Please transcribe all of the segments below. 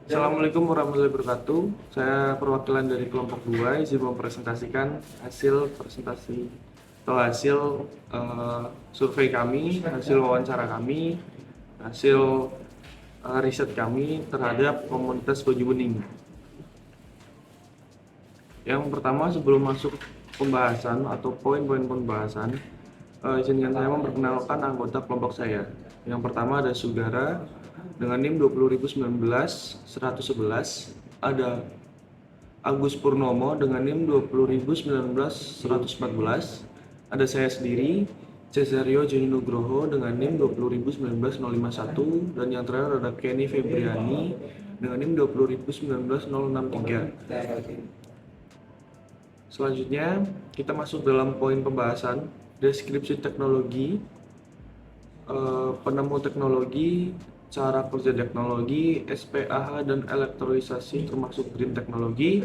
Assalamualaikum warahmatullahi wabarakatuh. Saya perwakilan dari kelompok 2 izin mempresentasikan hasil presentasi atau hasil survei kami, hasil wawancara kami, hasil riset kami terhadap komunitas Baju Bening. Yang pertama, sebelum masuk pembahasan atau poin-poin pembahasan, izinkan saya memperkenalkan anggota kelompok saya. Yang pertama ada Sugara dengan NIM 20.019-111, ada Agus Purnomo dengan NIM 20.019-114, ada saya sendiri Cesario Joni Nugroho dengan NIM 20.019-051, dan yang terakhir ada Kenny Febriani dengan NIM 20.019-063. Selanjutnya kita masuk dalam poin pembahasan deskripsi teknologi, penemu teknologi, cara kerja teknologi, SPAH dan elektrolisasi termasuk green teknologi,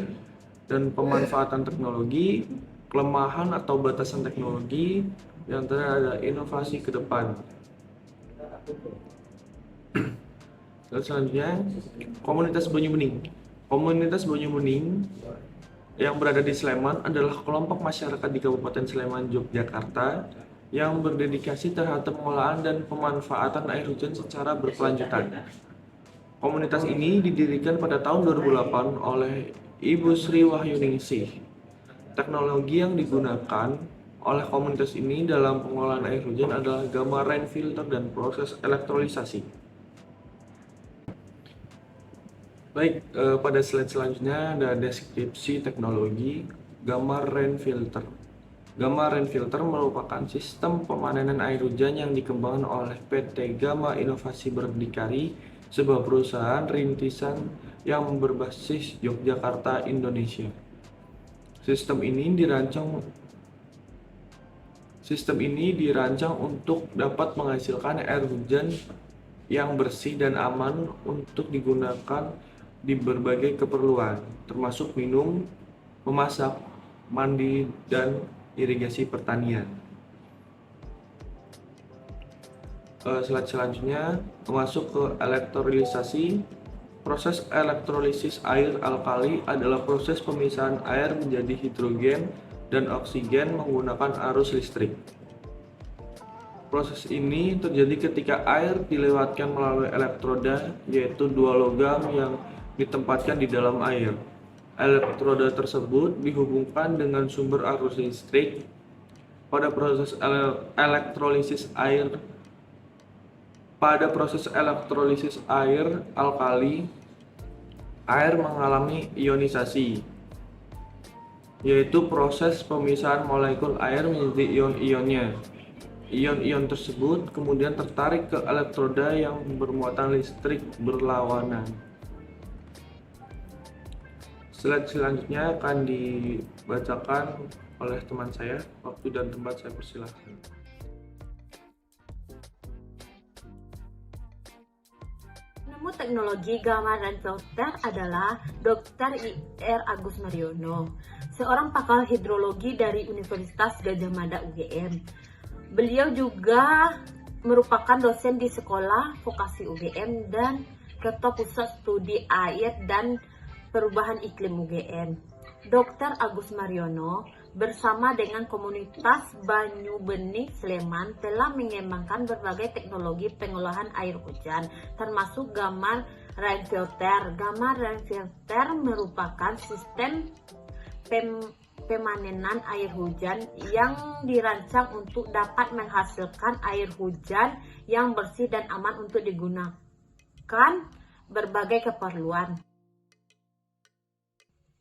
dan pemanfaatan teknologi, kelemahan atau batasan teknologi, yang terakhir ada inovasi ke depan. Dan selanjutnya komunitas Banyu Bening. Komunitas Banyu Bening yang berada di Sleman adalah kelompok masyarakat di Kabupaten Sleman, Yogyakarta yang berdedikasi terhadap pengolahan dan pemanfaatan air hujan secara berkelanjutan. Komunitas ini didirikan pada tahun 2008 oleh Ibu Sri Wahyuningsih. Teknologi yang digunakan oleh komunitas ini dalam pengolahan air hujan adalah gamma rain filter dan proses elektrolisasi. Baik, pada slide selanjutnya ada deskripsi teknologi gamma rain filter. Gamma rain filter merupakan sistem pemanenan air hujan yang dikembangkan oleh PT Gamma Inovasi Berdikari, sebuah perusahaan rintisan yang berbasis Yogyakarta, Indonesia. Sistem ini dirancang untuk dapat menghasilkan air hujan yang bersih dan aman untuk digunakan di berbagai keperluan, termasuk minum, memasak, mandi, dan irigasi pertanian. Slide selanjutnya masuk ke elektrolisasi. Proses elektrolisis air alkali adalah proses pemisahan air menjadi hidrogen dan oksigen menggunakan arus listrik. Proses ini terjadi ketika air dilewatkan melalui elektroda, yaitu dua logam yang ditempatkan di dalam air. Elektroda tersebut dihubungkan dengan sumber arus listrik. Pada proses elektrolisis air alkali, air mengalami ionisasi, yaitu proses pemisahan molekul air menjadi ion-ionnya. Ion-ion tersebut kemudian tertarik ke elektroda yang bermuatan listrik berlawanan. Slide selanjutnya akan dibacakan oleh teman saya. Waktu dan tempat saya persilahkan. Penemu teknologi gamma rain filter adalah Dr. Ir Agus Mariono, seorang pakar hidrologi dari Universitas Gadjah Mada UGM. Beliau juga merupakan dosen di Sekolah Vokasi UGM dan Ketua Pusat Studi Air dan Perubahan Iklim UGM. Dr. Agus Mariono bersama dengan komunitas Banyu Bening Sleman telah mengembangkan berbagai teknologi pengolahan air hujan, termasuk gamma rain filter. Gamma rain filter merupakan sistem pemanenan air hujan yang dirancang untuk dapat menghasilkan air hujan yang bersih dan aman untuk digunakan berbagai keperluan.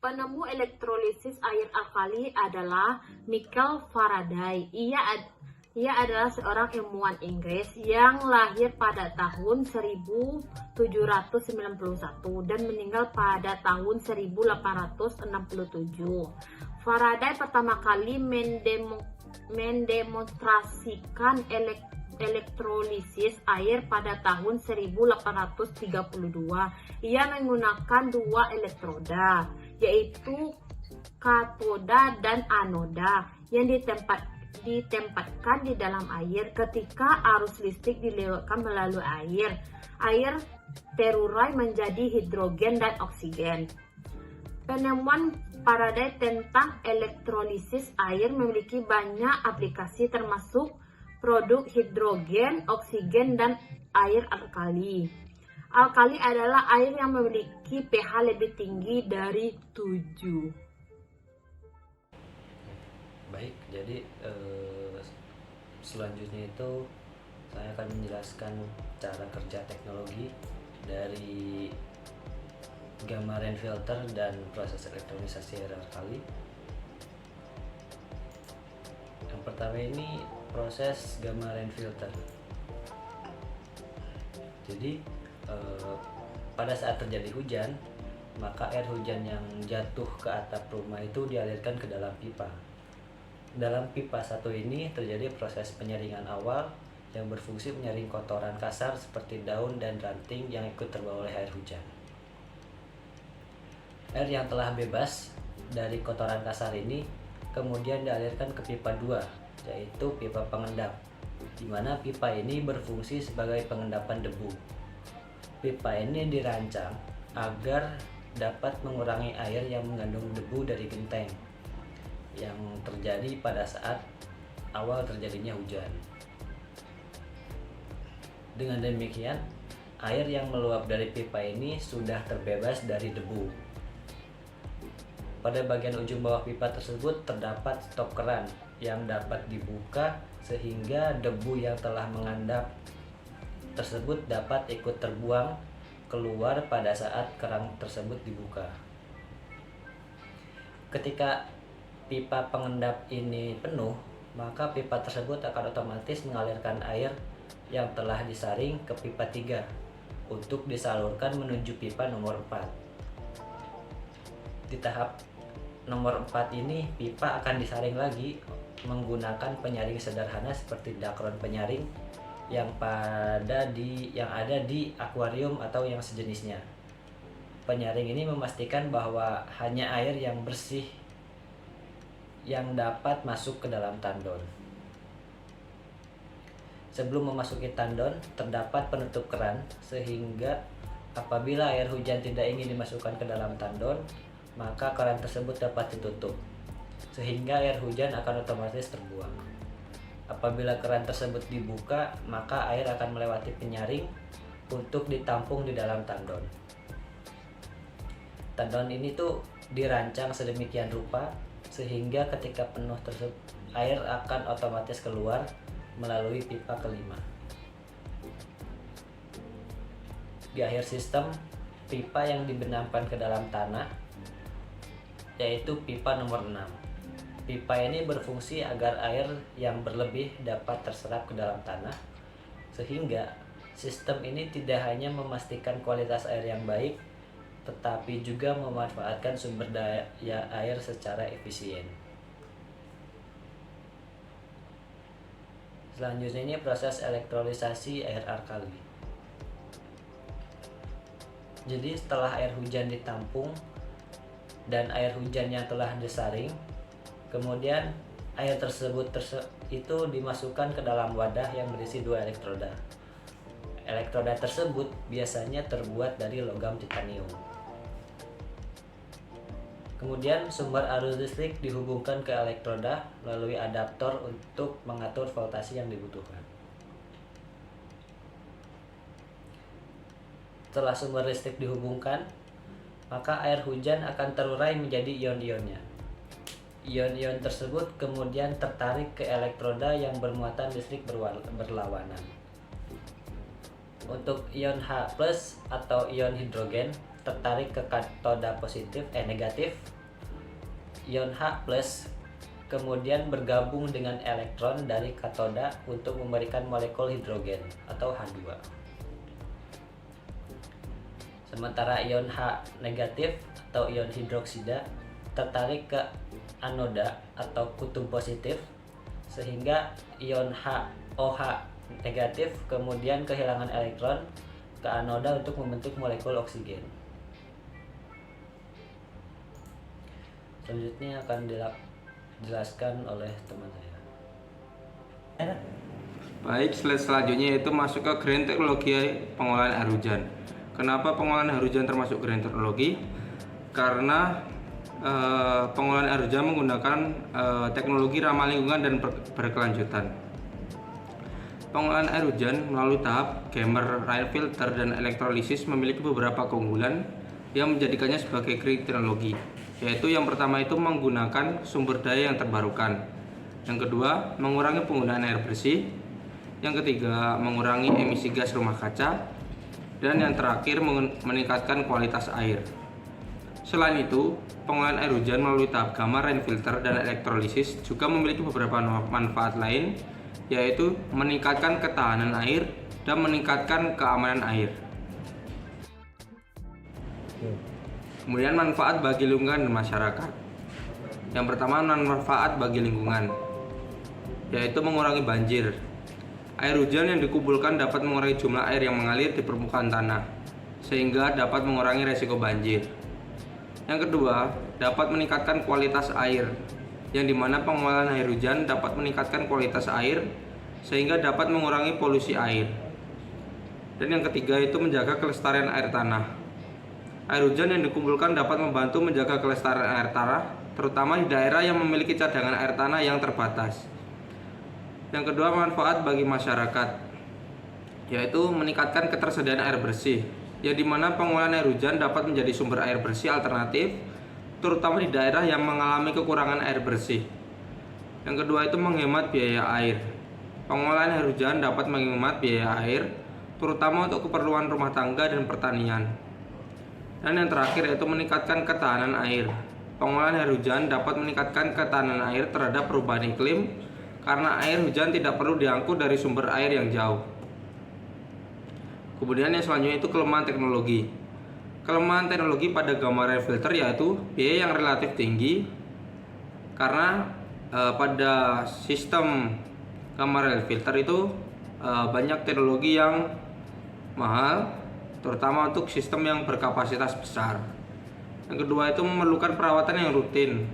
Penemu elektrolisis air alkali adalah Michael Faraday. Ia adalah seorang ilmuwan Inggris yang lahir pada tahun 1791 dan meninggal pada tahun 1867. Faraday pertama kali mendemonstrasikan elektrolisis air pada tahun 1832. Ia menggunakan dua elektroda, yaitu katoda dan anoda, yang ditempatkan di dalam air. Ketika arus listrik dilewatkan melalui air terurai menjadi hidrogen dan oksigen. Penemuan Faraday tentang elektrolisis air memiliki banyak aplikasi termasuk produk hidrogen, oksigen, dan air alkali. Alkali adalah air yang memiliki pH lebih tinggi dari 7. Baik, jadi selanjutnya itu saya akan menjelaskan cara kerja teknologi dari gamma rain filter dan proses elektrolisasi air alkali. Yang pertama ini proses gamma rain filter. Jadi pada saat terjadi hujan, maka air hujan yang jatuh ke atap rumah itu dialirkan ke dalam pipa. Dalam pipa satu ini terjadi proses penyaringan awal yang berfungsi menyaring kotoran kasar seperti daun dan ranting yang ikut terbawa oleh air hujan. Air yang telah bebas dari kotoran kasar ini kemudian dialirkan ke pipa 2, yaitu pipa pengendap, di mana pipa ini berfungsi sebagai pengendapan debu. Pipa ini dirancang agar dapat mengurangi air yang mengandung debu dari genteng yang terjadi pada saat awal terjadinya hujan. Dengan demikian, air yang meluap dari pipa ini sudah terbebas dari debu. Pada bagian ujung bawah pipa tersebut terdapat stop keran yang dapat dibuka sehingga debu yang telah mengandap tersebut dapat ikut terbuang keluar pada saat keran tersebut dibuka. Ketika pipa pengendap ini penuh, maka pipa tersebut akan otomatis mengalirkan air yang telah disaring ke pipa 3 untuk disalurkan menuju pipa nomor 4. Di tahap nomor 4 ini, pipa akan disaring lagi menggunakan penyaring sederhana seperti dakron penyaring yang ada di akuarium atau yang sejenisnya. Penyaring ini memastikan bahwa hanya air yang bersih yang dapat masuk ke dalam tandon. Sebelum memasuki tandon, terdapat penutup keran sehingga apabila air hujan tidak ingin dimasukkan ke dalam tandon, maka keran tersebut dapat ditutup sehingga air hujan akan otomatis terbuang. Apabila keran tersebut dibuka, maka air akan melewati penyaring untuk ditampung di dalam tandon. Tandon ini tuh dirancang sedemikian rupa sehingga ketika penuh tersebut air akan otomatis keluar melalui pipa kelima. Di akhir sistem, pipa yang dibenamkan ke dalam tanah yaitu pipa nomor 6. Pipa ini berfungsi agar air yang berlebih dapat terserap ke dalam tanah, sehingga sistem ini tidak hanya memastikan kualitas air yang baik, tetapi juga memanfaatkan sumber daya air secara efisien. Selanjutnya ini proses elektrolisasi air alkali. Jadi setelah air hujan ditampung dan air hujan yang telah disaring, kemudian air tersebut itu dimasukkan ke dalam wadah yang berisi 2 elektroda. Elektroda tersebut biasanya terbuat dari logam titanium. Kemudian sumber arus listrik dihubungkan ke elektroda melalui adaptor untuk mengatur voltase yang dibutuhkan. Setelah sumber listrik dihubungkan, maka air hujan akan terurai menjadi ion-ionnya. Ion-ion tersebut kemudian tertarik ke elektroda yang bermuatan listrik berlawanan. Untuk ion H+ atau ion hidrogen tertarik ke katoda negatif. Ion H+ kemudian bergabung dengan elektron dari katoda untuk memberikan molekul hidrogen atau H2. Sementara ion H negatif atau ion hidroksida tertarik ke anoda atau kutub positif, sehingga ion OH negatif kemudian kehilangan elektron ke anoda untuk membentuk molekul oksigen. Selanjutnya akan dijelaskan oleh teman saya. Baik, slide selanjutnya itu masuk ke green teknologi pengolahan air hujan. Kenapa pengolahan air hujan termasuk green teknologi? Karena pengolahan air hujan menggunakan teknologi ramah lingkungan dan berkelanjutan. Pengolahan air hujan melalui tahap Gamma Rain Filter dan elektrolisis memiliki beberapa keunggulan yang menjadikannya sebagai green teknologi, yaitu yang pertama itu menggunakan sumber daya yang terbarukan, yang kedua mengurangi penggunaan air bersih, yang ketiga mengurangi emisi gas rumah kaca, dan yang terakhir meningkatkan kualitas air. Selain itu, pengolahan air hujan melalui tahap Gamma Rain Filter dan elektrolisis juga memiliki beberapa manfaat lain, yaitu meningkatkan ketahanan air dan meningkatkan keamanan air. Kemudian manfaat bagi lingkungan dan masyarakat. Yang pertama, manfaat bagi lingkungan, yaitu mengurangi banjir. Air hujan yang dikumpulkan dapat mengurangi jumlah air yang mengalir di permukaan tanah, sehingga dapat mengurangi resiko banjir. Yang kedua, dapat meningkatkan kualitas air, yang dimana pengolahan air hujan dapat meningkatkan kualitas air, sehingga dapat mengurangi polusi air. Dan yang ketiga itu menjaga kelestarian air tanah. Air hujan yang dikumpulkan dapat membantu menjaga kelestarian air tanah, terutama di daerah yang memiliki cadangan air tanah yang terbatas. Yang kedua, manfaat bagi masyarakat, yaitu meningkatkan ketersediaan air bersih, yang dimana pengolahan air hujan dapat menjadi sumber air bersih alternatif, terutama di daerah yang mengalami kekurangan air bersih. Yang kedua itu menghemat biaya air. Pengolahan air hujan dapat menghemat biaya air, terutama untuk keperluan rumah tangga dan pertanian. Dan yang terakhir yaitu meningkatkan ketahanan air. Pengolahan air hujan dapat meningkatkan ketahanan air terhadap perubahan iklim, karena air hujan tidak perlu diangkut dari sumber air yang jauh. Kemudian yang selanjutnya itu kelemahan teknologi. Kelemahan teknologi pada Gamma Rain Filter yaitu biaya yang relatif tinggi, karena pada sistem Gamma Rain Filter itu banyak teknologi yang mahal, terutama untuk sistem yang berkapasitas besar. Yang kedua itu memerlukan perawatan yang rutin,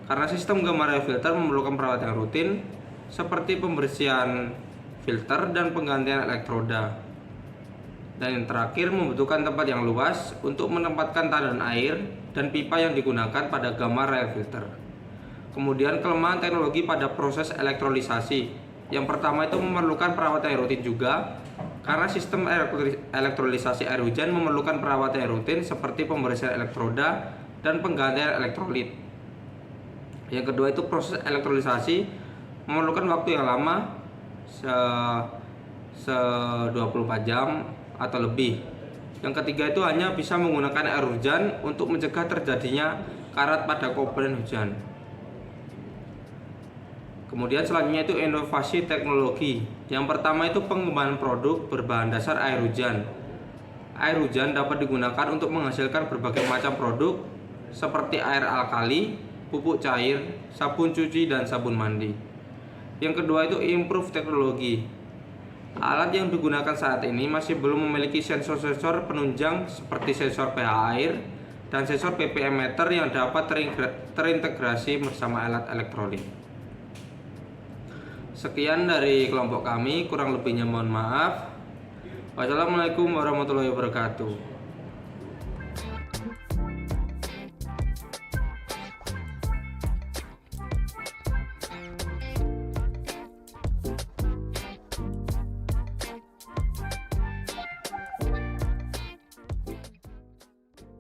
karena sistem Gamma Rain Filter memerlukan perawatan yang rutin seperti pembersihan filter dan penggantian elektroda. Dan yang terakhir membutuhkan tempat yang luas untuk menempatkan tandon air dan pipa yang digunakan pada Gamma Rain Filter. Kemudian kelemahan teknologi pada proses elektrolisasi. Yang pertama itu memerlukan perawatan yang rutin juga, karena sistem elektrolisasi air hujan memerlukan perawatan yang rutin seperti pembersihan elektroda dan penggantian elektrolit. Yang kedua itu proses elektrolisasi memerlukan waktu yang lama, 24 jam atau lebih. Yang ketiga itu hanya bisa menggunakan air hujan untuk mencegah terjadinya karat pada komponen hujan. Kemudian selanjutnya itu inovasi teknologi. Yang pertama itu pengembangan produk berbahan dasar air hujan. Air hujan dapat digunakan untuk menghasilkan berbagai macam produk seperti air alkali, pupuk cair, sabun cuci, dan sabun mandi. Yang kedua itu improve teknologi. Alat yang digunakan saat ini masih belum memiliki sensor-sensor penunjang seperti sensor pH air dan sensor ppm meter yang dapat terintegrasi bersama alat elektrolit. Sekian dari kelompok kami, kurang lebihnya mohon maaf. Wassalamualaikum warahmatullahi wabarakatuh.